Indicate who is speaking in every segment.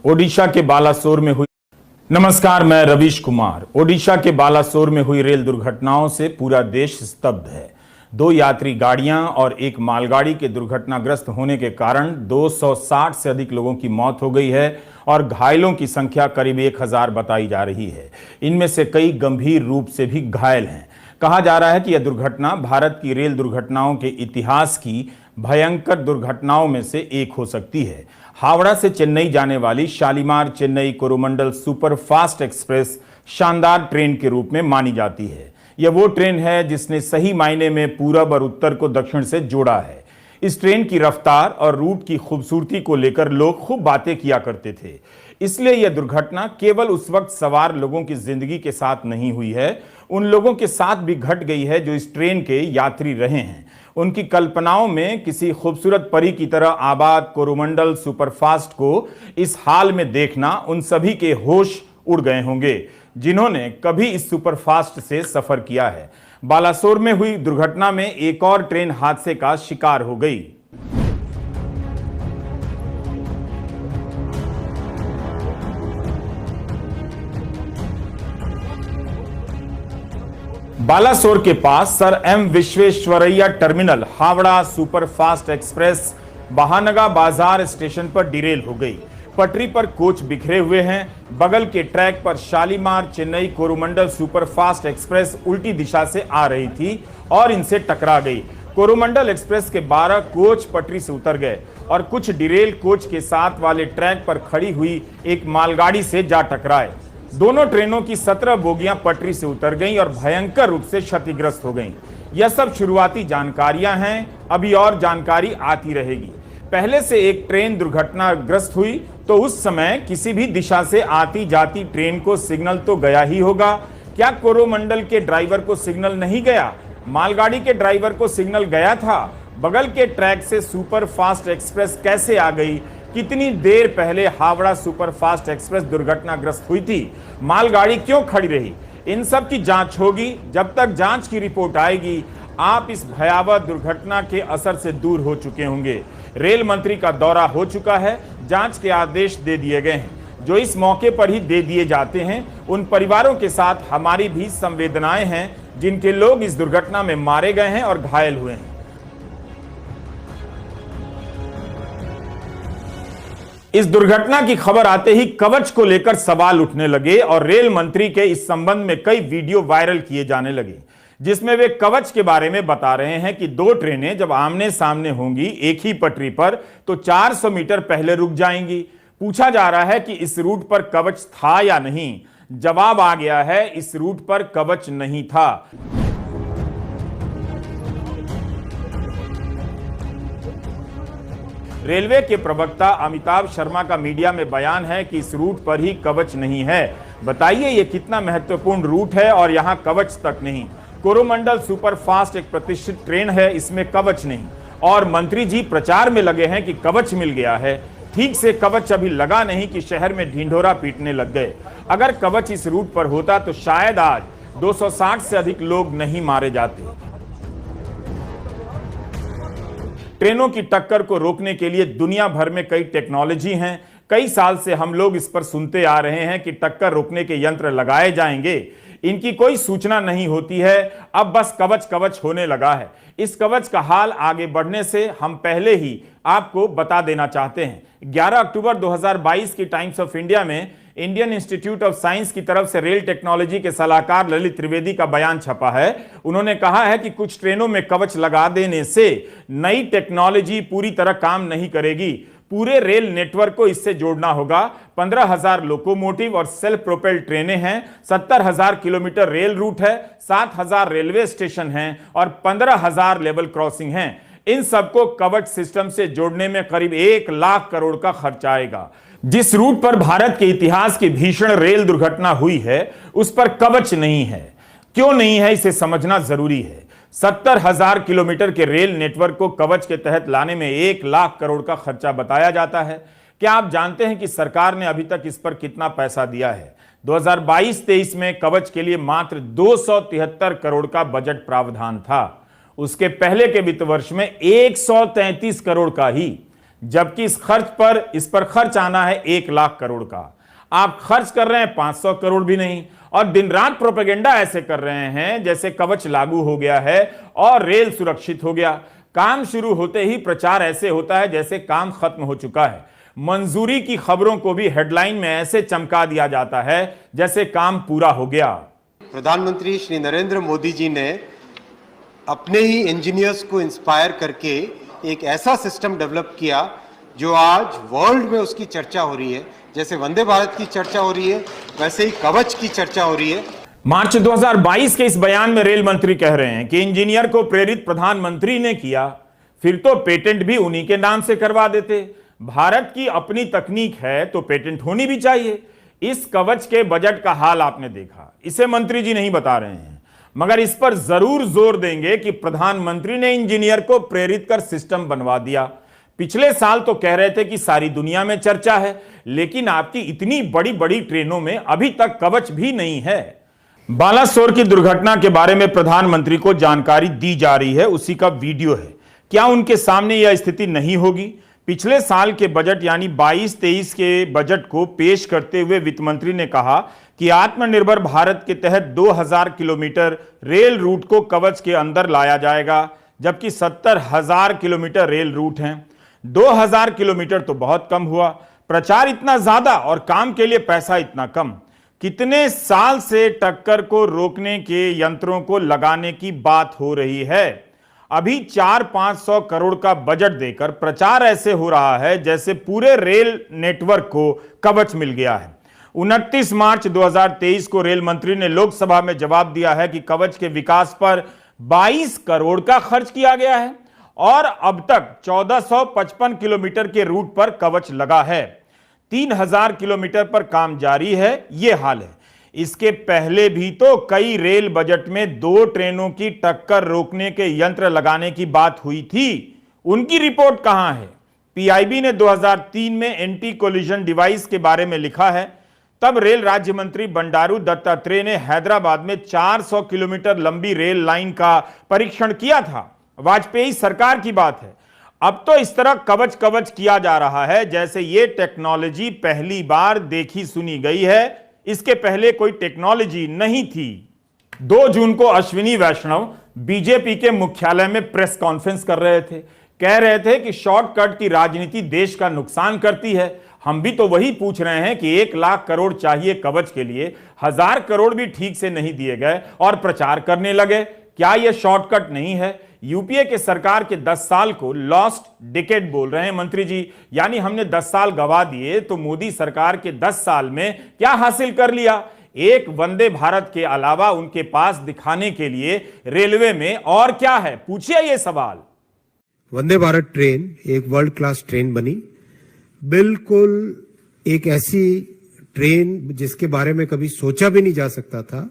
Speaker 1: ओडिशा के बालासोर में हुई नमस्कार, मैं रवीश कुमार। ओडिशा के बालासोर में हुई रेल दुर्घटनाओं से पूरा देश स्तब्ध है। 2 यात्री गाड़ियां और एक मालगाड़ी के दुर्घटनाग्रस्त होने के कारण 260 से अधिक लोगों की मौत हो गई है और घायलों की संख्या करीब 1000 बताई जा रही है। इनमें से कई गंभीर रूप से भी घायल हैं। कहा जा रहा है कि यह दुर्घटना भारत की रेल दुर्घटनाओं के इतिहास की भयंकर दुर्घटनाओं में से एक हो सकती है। हावड़ा से चेन्नई जाने वाली शालीमार चेन्नई कोरोमंडल सुपरफास्ट एक्सप्रेस शानदार ट्रेन के रूप में मानी जाती है। यह वो ट्रेन है जिसने सही मायने में पूरब और उत्तर को दक्षिण से जोड़ा है। इस ट्रेन की रफ्तार और रूट की खूबसूरती को लेकर लोग खूब बातें किया करते थे। इसलिए यह दुर्घटना केवल उस वक्त सवार लोगों की जिंदगी के साथ नहीं हुई है, उन लोगों के साथ भी घट गई है जो इस ट्रेन के यात्री रहे हैं। उनकी कल्पनाओं में किसी खूबसूरत परी की तरह आबाद कोरोमंडल सुपरफास्ट को इस हाल में देखना उन सभी के होश उड़ गए होंगे जिन्होंने कभी इस सुपरफास्ट से सफर किया है। बालासोर में हुई दुर्घटना में एक और ट्रेन हादसे का शिकार हो गई। बालासोर के पास sir M Visvesvaraya terminal Howrah superfast express Bahanaga Bazar station पर डिरेल हो गई। पटरी पर कोच बिखरे हुए हैं। बगल के ट्रैक पर शालीमार चेन्नई कोरोमंडल सुपरफास्ट एक्सप्रेस उल्टी दिशा से आ रही थी और इनसे टकरा गई। कोरोमंडल एक्सप्रेस के 12 कोच पटरी से उतर गए और कुछ डिरेल कोच के साथ वाले ट्रैक पर खड़ी हुई एक मालगाड़ी से जा टकराए। दोनों ट्रेनों की 17 बोगियां पटरी से उतर गईं और भयंकर रूप से क्षतिग्रस्त हो गईं। यह सब शुरुआती जानकारियां हैं, अभी और जानकारी आती रहेगी। पहले से एक ट्रेन दुर्घटनाग्रस्त हुई तो उस समय किसी भी दिशा से आती जाती ट्रेन को सिग्नल तो गया ही होगा। क्या कोरोमंडल के ड्राइवर को सिग्नल नहीं गया? मालगाड़ी के ड्राइवर को सिग्नल गया था? बगल के ट्रैक से सुपरफास्ट एक्सप्रेस कैसे आ गई? कितनी देर पहले हावड़ा सुपरफास्ट एक्सप्रेस दुर्घटनाग्रस्त हुई थी? मालगाड़ी क्यों खड़ी रही? इन सब की जांच होगी। जब तक जांच की रिपोर्ट आएगी आप इस भयावह दुर्घटना के असर से दूर हो चुके होंगे। रेल मंत्री का दौरा हो चुका है, जांच के आदेश दे दिए गए हैं जो इस मौके पर ही दे दिए जाते हैं। उन परिवारों के साथ हमारी भी संवेदनाएं हैं जिनके लोग इस दुर्घटना में मारे गए हैं और घायल हुए हैं। इस दुर्घटना की खबर आते ही कवच को लेकर सवाल उठने लगे और रेल मंत्री के इस संबंध में कई वीडियो वायरल किए जाने लगे जिसमें वे कवच के बारे में बता रहे हैं कि 2 ट्रेनें जब आमने सामने होंगी एक ही पटरी पर तो 400 मीटर पहले रुक जाएंगी। पूछा जा रहा है कि इस रूट पर कवच था या नहीं। जवाब आ गया है, इस रूट पर कवच नहीं था। रेलवे के प्रवक्ता अमिताभ शर्मा का मीडिया में बयान है कि इस रूट पर ही कवच नहीं है। बताइए ये कितना महत्वपूर्ण रूट है और यहां कवच तक नहीं। कोरोमंडल सुपरफास्ट एक प्रतिष्ठित ट्रेन है, इसमें कवच नहीं। और मंत्री जी प्रचार में लगे हैं कि कवच मिल गया है। ठीक से कवच अभी लगा नहीं कि शहर में ढिंढोरा पीटने लग गए। अगर कवच इस रूट पर होता तो शायद आज 260 से अधिक लोग नहीं मारे जाते। ट्रेनों की टक्कर को रोकने के लिए दुनिया भर में कई टेक्नोलॉजी हैं। कई साल से हम लोग इस पर सुनते आ रहे हैं कि टक्कर रोकने के यंत्र लगाए जाएंगे। इनकी कोई सूचना नहीं होती है। अब बस कवच कवच होने लगा है। इस कवच का हाल आगे बढ़ने से हम पहले ही आपको बता देना चाहते हैं। 11 अक्टूबर 2022 की टाइम्स ऑफ इंडिया में इंडियन इंस्टीट्यूट ऑफ साइंस की तरफ से रेल टेक्नोलॉजी के सलाहकार ललित त्रिवेदी का बयान छपा है। उन्होंने कहा है कि कुछ ट्रेनों में कवच लगा देने से नई टेक्नोलॉजी पूरी तरह काम नहीं करेगी। पूरे रेल नेटवर्क को इससे जोड़ना होगा। 15,000 लोकोमोटिव और सेल्फ प्रोपेल्ड ट्रेनें हैं, 70,000 किलोमीटर रेल रूट है, 7,000 रेलवे स्टेशन हैं और 15,000 लेवल क्रॉसिंग हैं। इन सबको कवच सिस्टम से जोड़ने में करीब 1 लाख करोड़ का खर्च आएगा। जिस रूट पर भारत के इतिहास की भीषण रेल दुर्घटना हुई है उस पर कवच नहीं है। क्यों नहीं है इसे समझना जरूरी है। 70,000 किलोमीटर के रेल नेटवर्क को कवच के तहत लाने में 1 लाख करोड़ का खर्चा बताया जाता है। क्या आप जानते हैं कि सरकार ने अभी तक इस पर कितना पैसा दिया है? 2022-23 में कवच के लिए मात्र 273 करोड़ का बजट प्रावधान था। उसके पहले के वित्त वर्ष में 133 करोड़ का ही। जबकि इस पर खर्च आना है 1 लाख करोड़ का। आप खर्च कर रहे हैं 500 करोड़ भी नहीं, और दिन रात प्रोपेगेंडा ऐसे कर रहे हैं जैसे कवच लागू हो गया है और रेल सुरक्षित हो गया। काम शुरू होते ही प्रचार ऐसे होता है जैसे काम खत्म हो चुका है। मंजूरी की खबरों को भी हेडलाइन में ऐसे चमका दिया जाता है जैसे काम पूरा हो गया।
Speaker 2: प्रधानमंत्री श्री नरेंद्र मोदी जी ने अपने ही इंजीनियर्स को इंस्पायर करके एक ऐसा सिस्टम डेवलप किया जो आज वर्ल्ड में उसकी चर्चा हो रही है। जैसे वंदे भारत की चर्चा हो रही है, वैसे ही कवच की चर्चा हो रही है।
Speaker 1: मार्च 2022 के इस बयान में रेल मंत्री कह रहे हैं कि इंजीनियर को प्रेरित प्रधानमंत्री ने किया, फिर तो पेटेंट भी उन्हीं के नाम से करवा देते। भारत की अपनी तकनीक है तो पेटेंट होनी भी चाहिए। इस कवच के बजट का हाल आपने देखा, इसे मंत्री जी नहीं बता रहे हैं, मगर इस पर जरूर जोर देंगे कि प्रधानमंत्री ने इंजीनियर को प्रेरित कर सिस्टम बनवा दिया। पिछले साल तो कह रहे थे कि सारी दुनिया में चर्चा है, लेकिन आपकी इतनी बड़ी बड़ी ट्रेनों में अभी तक कवच भी नहीं है। बालासोर की दुर्घटना के बारे में प्रधानमंत्री को जानकारी दी जा रही है, उसी का वीडियो है। क्या उनके सामने यह स्थिति नहीं होगी? पिछले साल के बजट यानी 22-23 के बजट को पेश करते हुए वित्त मंत्री ने कहा कि आत्मनिर्भर भारत के तहत 2000 किलोमीटर रेल रूट को कवच के अंदर लाया जाएगा, जबकि 70,000 किलोमीटर रेल रूट हैं। 2000 किलोमीटर तो बहुत कम हुआ। प्रचार इतना ज्यादा और काम के लिए पैसा इतना कम। कितने साल से टक्कर को रोकने के यंत्रों को लगाने की बात हो रही है। अभी 400-500 करोड़ का बजट देकर प्रचार ऐसे हो रहा है जैसे पूरे रेल नेटवर्क को कवच मिल गया है। 29 मार्च 2023 को रेल मंत्री ने लोकसभा में जवाब दिया है कि कवच के विकास पर 22 करोड़ का खर्च किया गया है और अब तक 1455 किलोमीटर के रूट पर कवच लगा है। 3000 किलोमीटर पर काम जारी है। यह हाल है। इसके पहले भी तो कई रेल बजट में 2 ट्रेनों की टक्कर रोकने के यंत्र लगाने की बात हुई थी। उनकी रिपोर्ट कहां है? पीआईबी ने 2003 में एंटी कोलिजन डिवाइस के बारे में लिखा है। तब रेल राज्य मंत्री बंडारू दत्तात्रेय ने हैदराबाद में 400 किलोमीटर लंबी रेल लाइन का परीक्षण किया था। वाजपेयी सरकार की बात है। अब तो इस तरह कवच कवच किया जा रहा है जैसे ये टेक्नोलॉजी पहली बार देखी सुनी गई है। इसके पहले कोई टेक्नोलॉजी नहीं थी। 2 जून को अश्विनी वैष्णव बीजेपी के मुख्यालय में प्रेस कॉन्फ्रेंस कर रहे थे। कह रहे थे कि शॉर्टकट की राजनीति देश का नुकसान करती है। हम भी तो वही पूछ रहे हैं कि 1 लाख करोड़ चाहिए कवच के लिए, 1000 करोड़ भी ठीक से नहीं दिए गए और प्रचार करने लगे। क्या यह शॉर्टकट नहीं है? यूपीए के सरकार के 10 साल को लॉस्ट डिकेड बोल रहे हैं मंत्री जी, यानी हमने 10 साल गवा दिए। तो मोदी सरकार के 10 साल में क्या हासिल कर लिया? एक वंदे भारत के अलावा उनके पास दिखाने के लिए रेलवे में और क्या है? पूछिए ये सवाल।
Speaker 2: वंदे भारत ट्रेन एक वर्ल्ड क्लास ट्रेन बनी, बिल्कुल एक ऐसी ट्रेन जिसके बारे में कभी सोचा भी नहीं जा सकता था।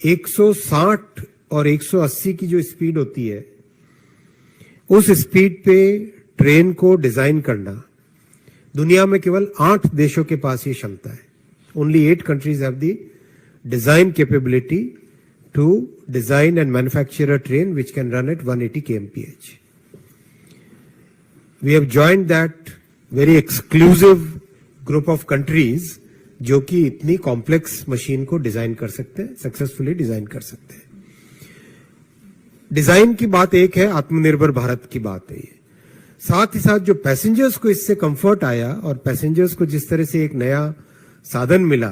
Speaker 2: 160 और 180 की जो स्पीड होती है, उस स्पीड पे ट्रेन को डिजाइन करना दुनिया में केवल 8 देशों के पास ये क्षमता है। Only 8 countries have the design capability to design and manufacture a train which can run at 180 kmph. We have joined that very exclusive group of countries जो कि इतनी कॉम्प्लेक्स मशीन को डिजाइन कर सकते हैं, सक्सेसफुली डिजाइन कर सकते हैं। डिजाइन की बात एक है, आत्मनिर्भर भारत की बात है ये। साथ ही साथ जो पैसेंजर्स को इससे कंफर्ट आया और पैसेंजर्स को जिस तरह से एक नया साधन मिला,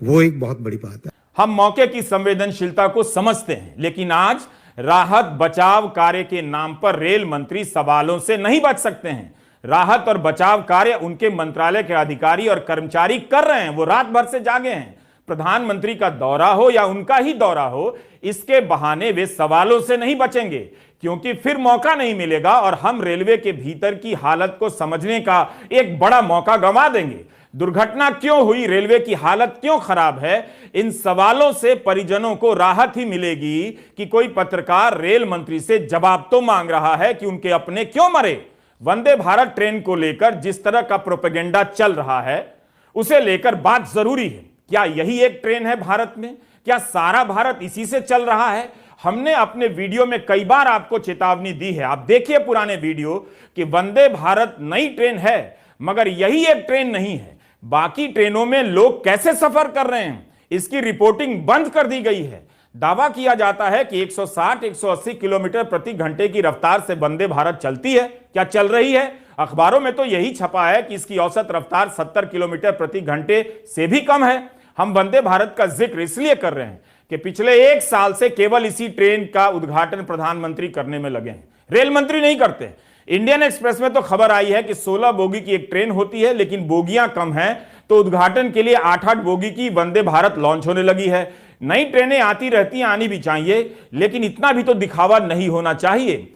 Speaker 2: वो एक बहुत बड़ी बात है।
Speaker 1: हम मौके की संवेदनशीलता को समझते हैं, लेकिन आज राहत बचाव कार्य के नाम पर रेल मंत्री सवालों से नहीं बच सकते हैं। राहत और बचाव कार्य उनके मंत्रालय के अधिकारी और कर्मचारी कर रहे हैं। वो रात भर से जागे हैं। प्रधानमंत्री का दौरा हो या उनका ही दौरा हो, इसके बहाने वे सवालों से नहीं बचेंगे, क्योंकि फिर मौका नहीं मिलेगा और हम रेलवे के भीतर की हालत को समझने का एक बड़ा मौका गंवा देंगे। दुर्घटना क्यों हुई, रेलवे की हालत क्यों खराब है, इन सवालों से परिजनों को राहत ही मिलेगी कि कोई पत्रकार रेल मंत्री से जवाब तो मांग रहा है कि उनके अपने क्यों मरे। वंदे भारत ट्रेन को लेकर जिस तरह का प्रोपेगेंडा चल रहा है, उसे लेकर बात जरूरी है। क्या यही एक ट्रेन है भारत में? क्या सारा भारत इसी से चल रहा है? हमने अपने वीडियो में कई बार आपको चेतावनी दी है। आप देखिए पुराने वीडियो कि वंदे भारत नई ट्रेन है, मगर यही एक ट्रेन नहीं है। बाकी ट्रेनों में लोग कैसे सफर कर रहे हैं, इसकी रिपोर्टिंग बंद कर दी गई है। दावा किया जाता है कि 160-180 किलोमीटर प्रति घंटे की रफ्तार से वंदे भारत चलती है। क्या चल रही है? अखबारों में तो यही छपा है कि इसकी औसत रफ्तार 70 किलोमीटर प्रति घंटे से भी कम है। हम वंदे भारत का जिक्र इसलिए कर रहे हैं कि पिछले 1 साल से केवल इसी ट्रेन का उद्घाटन प्रधानमंत्री करने में लगे हैं, रेल मंत्री नहीं करते। इंडियन एक्सप्रेस में तो खबर आई है कि 16 बोगी की एक ट्रेन होती है, लेकिन बोगियां कम हैं, तो उद्घाटन के लिए 8-8 बोगी की वंदे भारत लॉन्च होने लगी है। नई ट्रेनें आती रहती हैं, आनी भी चाहिए, लेकिन इतना भी तो दिखावा नहीं होना चाहिए।